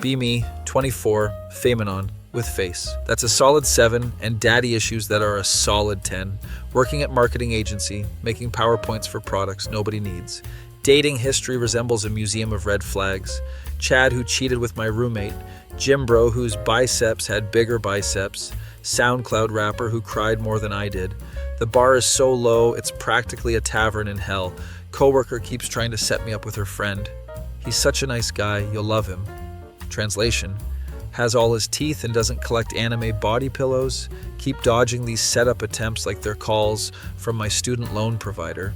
Be me, 24, Femanon, with face. That's a solid 7, and daddy issues that are a solid 10. Working at marketing agency, making PowerPoints for products nobody needs. Dating history resembles a museum of red flags. Chad, who cheated with my roommate. Gym bro, whose biceps had bigger biceps. SoundCloud rapper who cried more than I did. The bar is so low, it's practically a tavern in hell. Coworker keeps trying to set me up with her friend. He's such a nice guy, you'll love him. Translation: has all his teeth and doesn't collect anime body pillows. Keep dodging these setup attempts like they're calls from my student loan provider.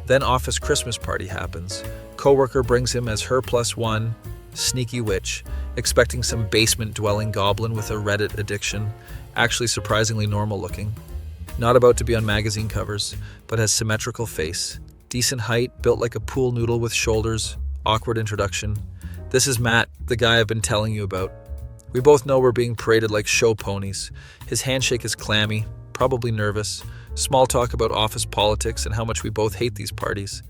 Then office Christmas party happens. Coworker brings him as her +1, sneaky witch, expecting some basement-dwelling goblin with a Reddit addiction, actually surprisingly normal looking. Not about to be on magazine covers, but has symmetrical face. Decent height, built like a pool noodle with shoulders. Awkward introduction. This is Matt, the guy I've been telling you about. We both know we're being paraded like show ponies. His handshake is clammy, probably nervous. Small talk about office politics and how much we both hate these parties.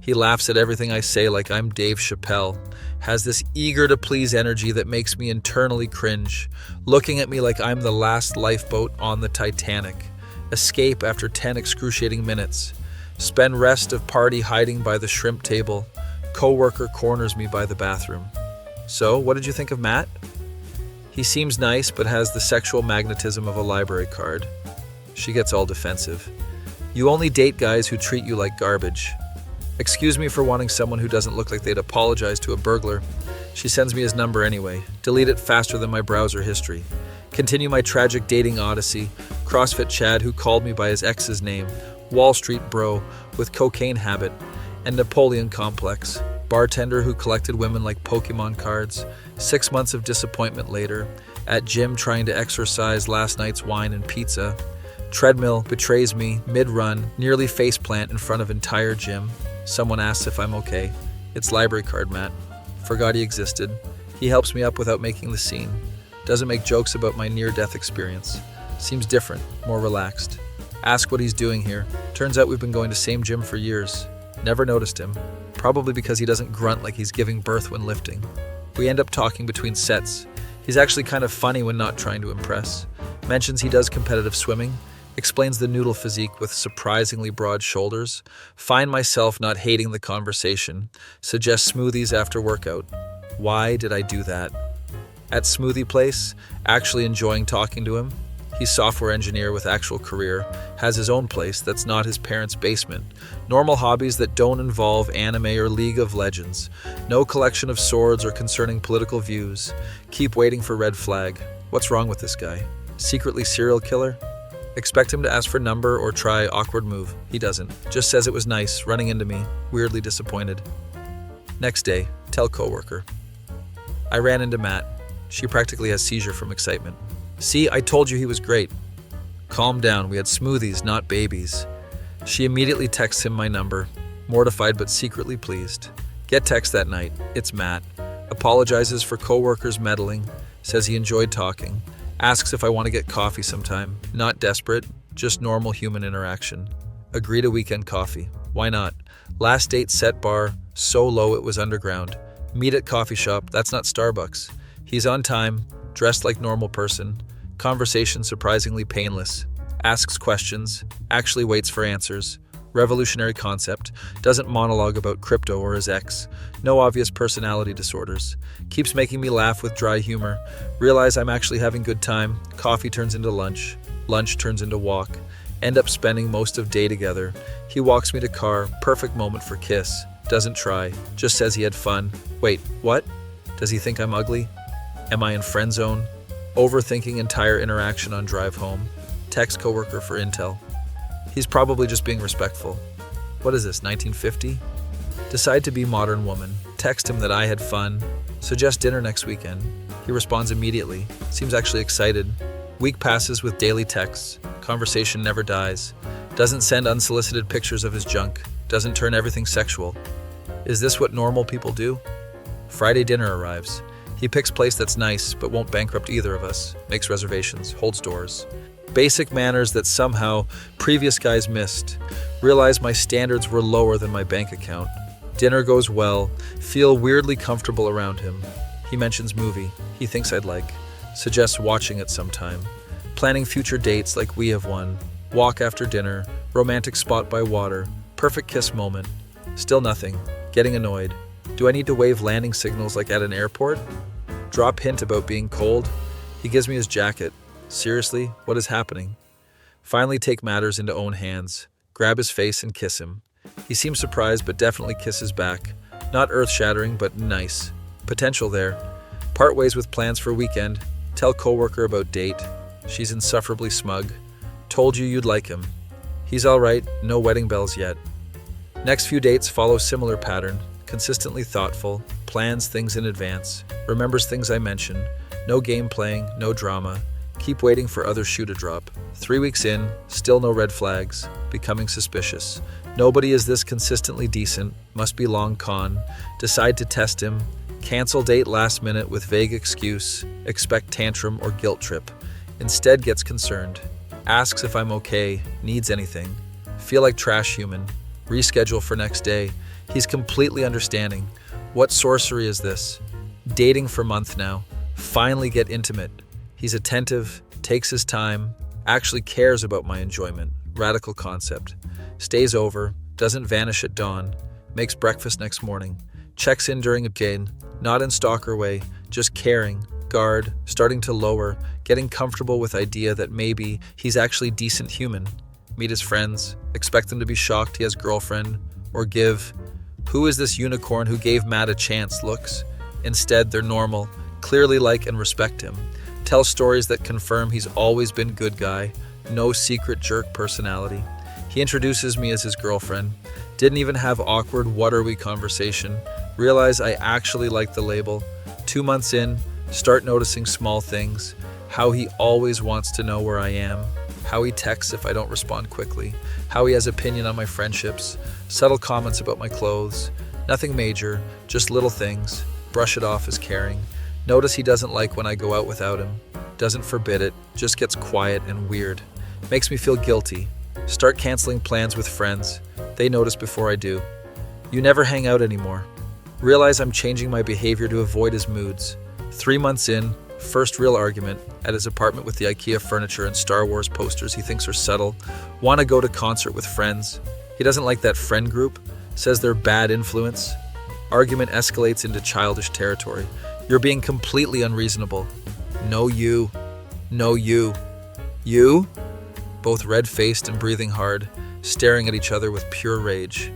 He laughs at everything I say like I'm Dave Chappelle. Has this eager-to-please energy that makes me internally cringe. Looking at me like I'm the last lifeboat on the Titanic. Escape after 10 excruciating minutes. Spend rest of party hiding by the shrimp table. Coworker corners me by the bathroom. So, what did you think of Matt? He seems nice, but has the sexual magnetism of a library card. She gets all defensive. You only date guys who treat you like garbage. Excuse me for wanting someone who doesn't look like they'd apologize to a burglar. She sends me his number anyway. Delete it faster than my browser history. Continue my tragic dating odyssey. CrossFit Chad who called me by his ex's name. Wall Street bro with cocaine habit and Napoleon complex. Bartender who collected women like Pokemon cards. 6 months of disappointment later. At gym trying to exorcise last night's wine and pizza. Treadmill betrays me mid-run, nearly faceplant in front of entire gym. Someone asks if I'm okay. It's library card Matt. Forgot he existed. He helps me up without making the scene. Doesn't make jokes about my near-death experience. Seems different, more relaxed. Ask what he's doing here. Turns out we've been going to same gym for years. Never noticed him. Probably because he doesn't grunt like he's giving birth when lifting. We end up talking between sets. He's actually kind of funny when not trying to impress. Mentions he does competitive swimming. Explains the noodle physique with surprisingly broad shoulders. Find myself not hating the conversation. Suggest smoothies after workout. Why did I do that? At smoothie place, actually enjoying talking to him. He's software engineer with actual career, has his own place that's not his parents' basement. Normal hobbies that don't involve anime or League of Legends. No collection of swords or concerning political views. Keep waiting for red flag. What's wrong with this guy? Secretly serial killer? Expect him to ask for number or try awkward move. He doesn't. Just says it was nice, running into me. Weirdly disappointed. Next day, tell coworker. I ran into Matt. She practically has seizure from excitement. See, I told you he was great. Calm down, we had smoothies, not babies. She immediately texts him my number, mortified but secretly pleased. Get text that night. It's Matt. Apologizes for coworkers meddling, says he enjoyed talking. Asks if I want to get coffee sometime. Not desperate, just normal human interaction. Agree to weekend coffee. Why not? Last date set bar, so low it was underground. Meet at coffee shop, that's not Starbucks. He's on time, dressed like normal person. Conversation surprisingly painless. Asks questions, actually waits for answers. Revolutionary concept. Doesn't monologue about crypto or his ex. No obvious personality disorders. Keeps making me laugh with dry humor. Realize I'm actually having good time. Coffee turns into lunch. Lunch turns into walk. End up spending most of day together. He walks me to car. Perfect moment for kiss. Doesn't try. Just says he had fun. Wait, what? Does he think I'm ugly? Am I in friend zone? Overthinking entire interaction on drive home. Text coworker for intel. He's probably just being respectful. What is this, 1950? Decide to be modern woman. Text him that I had fun. Suggest dinner next weekend. He responds immediately. Seems actually excited. Week passes with daily texts. Conversation never dies. Doesn't send unsolicited pictures of his junk. Doesn't turn everything sexual. Is this what normal people do? Friday dinner arrives. He picks place that's nice, but won't bankrupt either of us. Makes reservations, holds doors. Basic manners that somehow previous guys missed. Realize my standards were lower than my bank account. Dinner goes well. Feel weirdly comfortable around him. He mentions movie he thinks I'd like, suggests watching it sometime, planning future dates like we have one, walk after dinner, romantic spot by water, perfect kiss moment. Still nothing. Getting annoyed. Do I need to wave landing signals like at an airport? Drop hint about being cold. He gives me his jacket. Seriously, what is happening? Finally take matters into own hands. Grab his face and kiss him. He seems surprised but definitely kisses back. Not earth-shattering, but nice. Potential there. Part ways with plans for weekend. Tell coworker about date. She's insufferably smug. Told you you'd like him. He's alright, no wedding bells yet. Next few dates follow similar pattern. Consistently thoughtful, plans things in advance, remembers things I mention, no game playing, no drama. Keep waiting for other shoe to drop. 3 weeks in, still no red flags, becoming suspicious. Nobody is this consistently decent, must be long con. Decide to test him. Cancel date last minute with vague excuse, expect tantrum or guilt trip. Instead gets concerned. Asks if I'm okay, needs anything. Feel like trash human. Reschedule for next day. He's completely understanding. What sorcery is this? Dating for month now. Finally get intimate. He's attentive, takes his time, actually cares about my enjoyment. Radical concept. Stays over, doesn't vanish at dawn, makes breakfast next morning, checks in during a game, not in stalker way, just caring, guard, starting to lower, getting comfortable with idea that maybe he's actually decent human. Meet his friends, expect them to be shocked he has girlfriend, or give, who is this unicorn who gave Matt a chance looks? Instead, they're normal, clearly like and respect him. Tell stories that confirm he's always been good guy, no secret jerk personality. He introduces me as his girlfriend. Didn't even have awkward what are we conversation. Realize I actually like the label. 2 months in, start noticing small things. How he always wants to know where I am. How he texts if I don't respond quickly. How he has opinion on my friendships. Subtle comments about my clothes. Nothing major, just little things. Brush it off as caring. Notice he doesn't like when I go out without him. Doesn't forbid it, just gets quiet and weird. Makes me feel guilty. Start canceling plans with friends. They notice before I do. You never hang out anymore. Realize I'm changing my behavior to avoid his moods. 3 months in, first real argument, at his apartment with the IKEA furniture and Star Wars posters he thinks are subtle. Want to go to concert with friends. He doesn't like that friend group. Says they're bad influence. Argument escalates into childish territory. You're being completely unreasonable. No you. No you. You? Both red-faced and breathing hard, staring at each other with pure rage.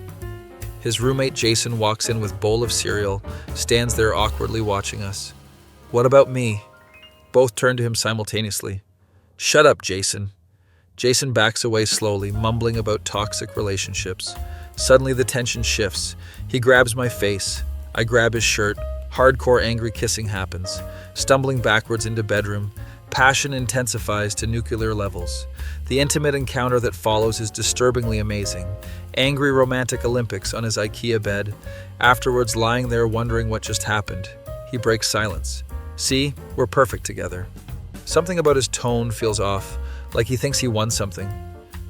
His roommate Jason walks in with bowl of cereal, stands there awkwardly watching us. What about me? Both turn to him simultaneously. Shut up, Jason. Jason backs away slowly, mumbling about toxic relationships. Suddenly the tension shifts. He grabs my face. I grab his shirt. Hardcore angry kissing happens. Stumbling backwards into bedroom. Passion intensifies to nuclear levels. The intimate encounter that follows is disturbingly amazing. Angry romantic Olympics on his IKEA bed. Afterwards, lying there wondering what just happened. He breaks silence. See, we're perfect together. Something about his tone feels off, like he thinks he won something.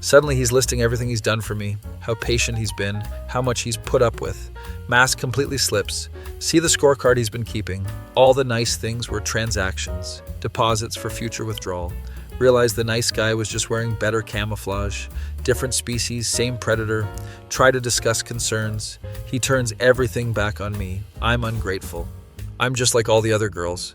Suddenly he's listing everything he's done for me, how patient he's been, how much he's put up with. Mask completely slips. See the scorecard he's been keeping. All the nice things were transactions, deposits for future withdrawal. Realize the nice guy was just wearing better camouflage. Different species, same predator. Try to discuss concerns. He turns everything back on me. I'm ungrateful. I'm just like all the other girls.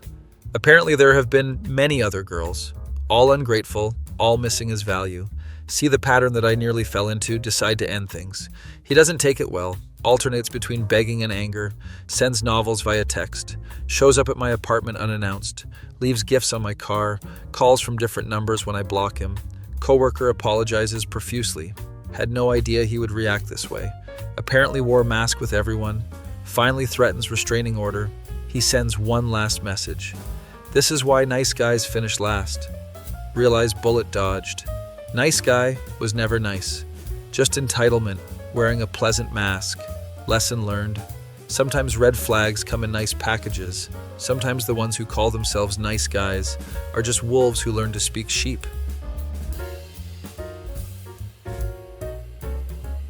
Apparently there have been many other girls. All ungrateful, all missing his value. See the pattern that I nearly fell into, decide to end things. He doesn't take it well, alternates between begging and anger, sends novels via text, shows up at my apartment unannounced, leaves gifts on my car, calls from different numbers when I block him. Coworker apologizes profusely. Had no idea he would react this way. Apparently wore mask with everyone. Finally threatens restraining order. He sends one last message. This is why nice guys finish last. Realize bullet dodged. Nice guy was never nice. Just entitlement, wearing a pleasant mask. Lesson learned. Sometimes red flags come in nice packages. Sometimes the ones who call themselves nice guys are just wolves who learn to speak sheep.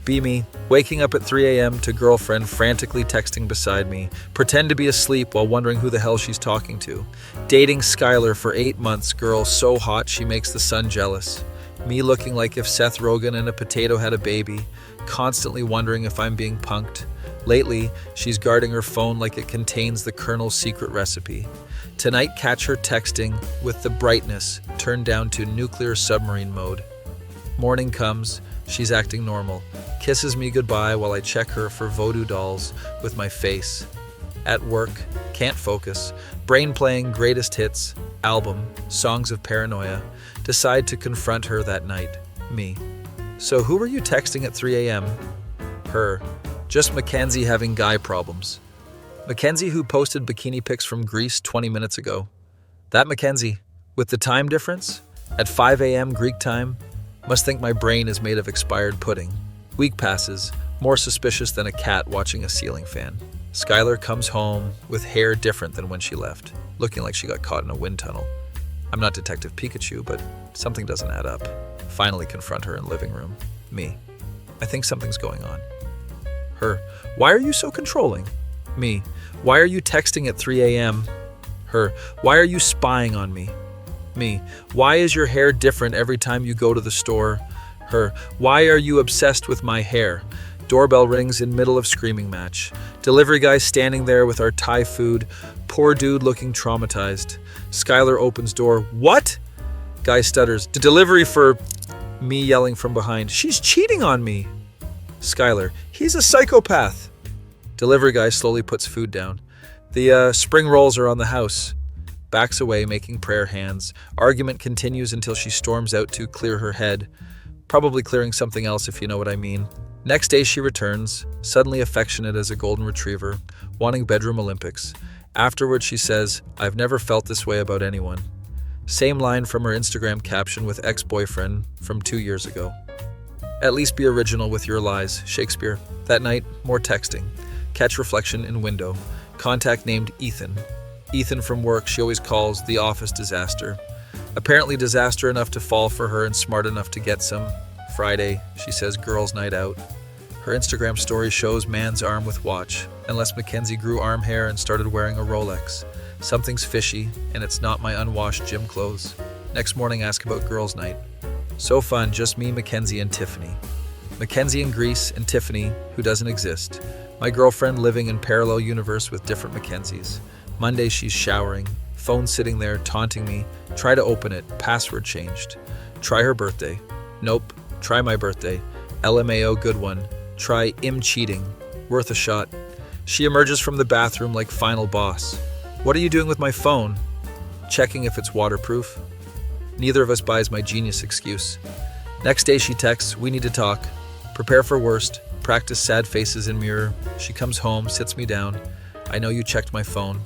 Be me, waking up at 3 a.m. to girlfriend frantically texting beside me, pretend to be asleep while wondering who the hell she's talking to. Dating Skylar for 8 months, girl so hot she makes the sun jealous. Me looking like if Seth Rogen and a potato had a baby, constantly wondering if I'm being punked. Lately, she's guarding her phone like it contains the Colonel's secret recipe. Tonight, catch her texting with the brightness turned down to nuclear submarine mode. Morning comes, she's acting normal, kisses me goodbye while I check her for voodoo dolls with my face. At work, can't focus, brain playing greatest hits, album, songs of paranoia, decide to confront her that night. Me. So who were you texting at 3 a.m.? Her. Just Mackenzie having guy problems. Mackenzie who posted bikini pics from Greece 20 minutes ago. That Mackenzie, with the time difference, at 5 a.m. Greek time, must think my brain is made of expired pudding. Week passes, more suspicious than a cat watching a ceiling fan. Skylar comes home with hair different than when she left, looking like she got caught in a wind tunnel. I'm not Detective Pikachu, but something doesn't add up. Finally confront her in living room. Me. I think something's going on. Her. Why are you so controlling? Me. Why are you texting at 3 a.m.? Her. Why are you spying on me? Me. Why is your hair different every time you go to the store? Her. Why are you obsessed with my hair? Doorbell rings in middle of screaming match. Delivery guy standing there with our Thai food. Poor dude looking traumatized. Skylar opens door. What? Guy stutters. Delivery for... Me yelling from behind. She's cheating on me. Skylar. He's a psychopath. Delivery guy slowly puts food down. The spring rolls are on the house. Backs away, making prayer hands. Argument continues until she storms out to clear her head. Probably clearing something else, if you know what I mean. Next day she returns, suddenly affectionate as a golden retriever, wanting bedroom Olympics. Afterwards she says, I've never felt this way about anyone. Same line from her Instagram caption with ex-boyfriend from 2 years ago. At least be original with your lies, Shakespeare. That night, more texting. Catch reflection in window. Contact named Ethan. Ethan from work she always calls the office disaster. Apparently disaster enough to fall for her and smart enough to get some. Friday, she says girls' night out. Her Instagram story shows man's arm with watch, unless Mackenzie grew arm hair and started wearing a Rolex. Something's fishy, and it's not my unwashed gym clothes. Next morning, ask about girls' night. So fun, just me, Mackenzie, and Tiffany. Mackenzie in Greece and Tiffany, who doesn't exist. My girlfriend living in parallel universe with different Mackenzies. Monday, she's showering. Phone sitting there, taunting me. Try to open it. Password changed. Try her birthday. Nope. Try my birthday. LMAO, good one. Try cheating. Worth a shot. She emerges from the bathroom like final boss. What are you doing with my phone? Checking if it's waterproof. Neither of us buys my genius excuse. Next day she texts, we need to talk. Prepare for worst. Practice sad faces in mirror. She comes home, sits me down. I know you checked my phone.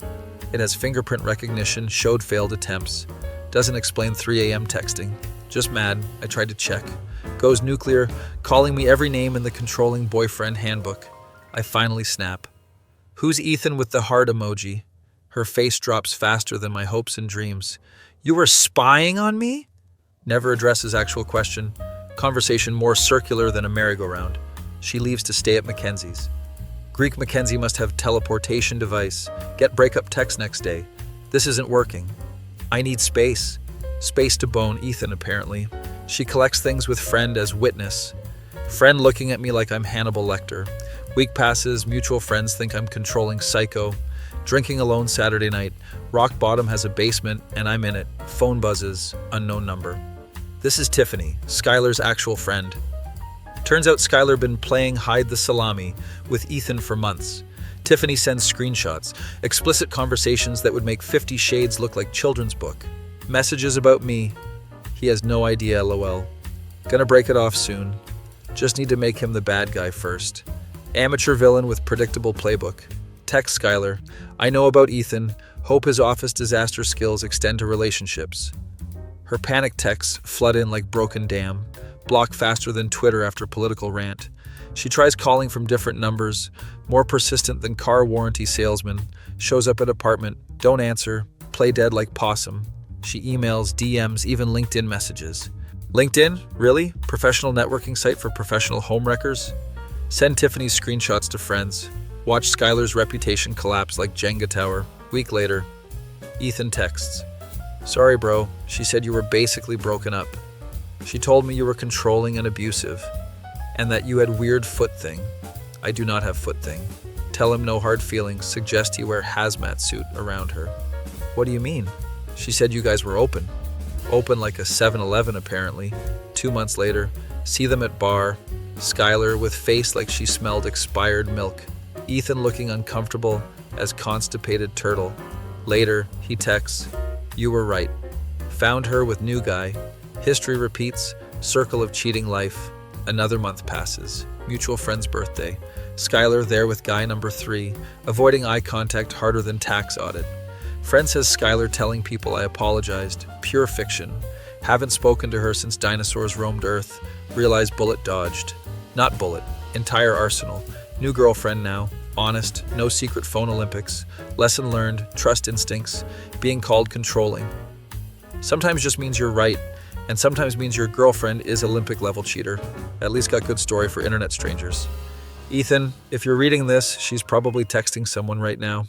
It has fingerprint recognition, showed failed attempts. Doesn't explain 3 a.m. texting. Just mad, I tried to check. Goes nuclear, calling me every name in the controlling boyfriend handbook. I finally snap. Who's Ethan with the heart emoji? Her face drops faster than my hopes and dreams. You were spying on me? Never addresses actual question. Conversation more circular than a merry-go-round. She leaves to stay at Mackenzie's. Greek Mackenzie must have teleportation device. Get breakup text next day. This isn't working. I need space. Space to bone Ethan, apparently. She collects things with friend as witness. Friend looking at me like I'm Hannibal Lecter. Week passes, mutual friends think I'm controlling psycho. Drinking alone Saturday night. Rock bottom has a basement, and I'm in it. Phone buzzes, unknown number. This is Tiffany, Skylar's actual friend. Turns out Skylar been playing hide the salami with Ethan for months. Tiffany sends screenshots, explicit conversations that would make 50 Shades look like children's book. Messages about me. He has no idea, lol. Gonna break it off soon. Just need to make him the bad guy first. Amateur villain with predictable playbook. Text Skylar. I know about Ethan. Hope his office disaster skills extend to relationships. Her panic texts flood in like broken dam. Block faster than Twitter after political rant. She tries calling from different numbers. More persistent than car warranty salesman. Shows up at apartment. Don't answer. Play dead like possum. She emails, DMs, even LinkedIn messages. LinkedIn? Really? Professional networking site for professional homewreckers? Send Tiffany's screenshots to friends. Watch Skylar's reputation collapse like Jenga tower. Week later, Ethan texts. Sorry, bro. She said you were basically broken up. She told me you were controlling and abusive, and that you had weird foot thing. I do not have foot thing. Tell him no hard feelings. Suggest he wear hazmat suit around her. What do you mean? She said you guys were open. Open like a 7-Eleven apparently. 2 months later, see them at bar. Skylar with face like she smelled expired milk. Ethan looking uncomfortable as constipated turtle. Later, he texts, you were right. Found her with new guy. History repeats, circle of cheating life. Another month passes. Mutual friend's birthday. Skylar there with guy number 3, avoiding eye contact harder than tax audit. Friend says Skylar telling people I apologized. Pure fiction. Haven't spoken to her since dinosaurs roamed Earth. Realize bullet dodged. Not bullet. Entire arsenal. New girlfriend now. Honest. No secret phone Olympics. Lesson learned. Trust instincts. Being called controlling. Sometimes just means you're right, and sometimes means your girlfriend is Olympic level cheater. At least got good story for internet strangers. Ethan, if you're reading this, she's probably texting someone right now.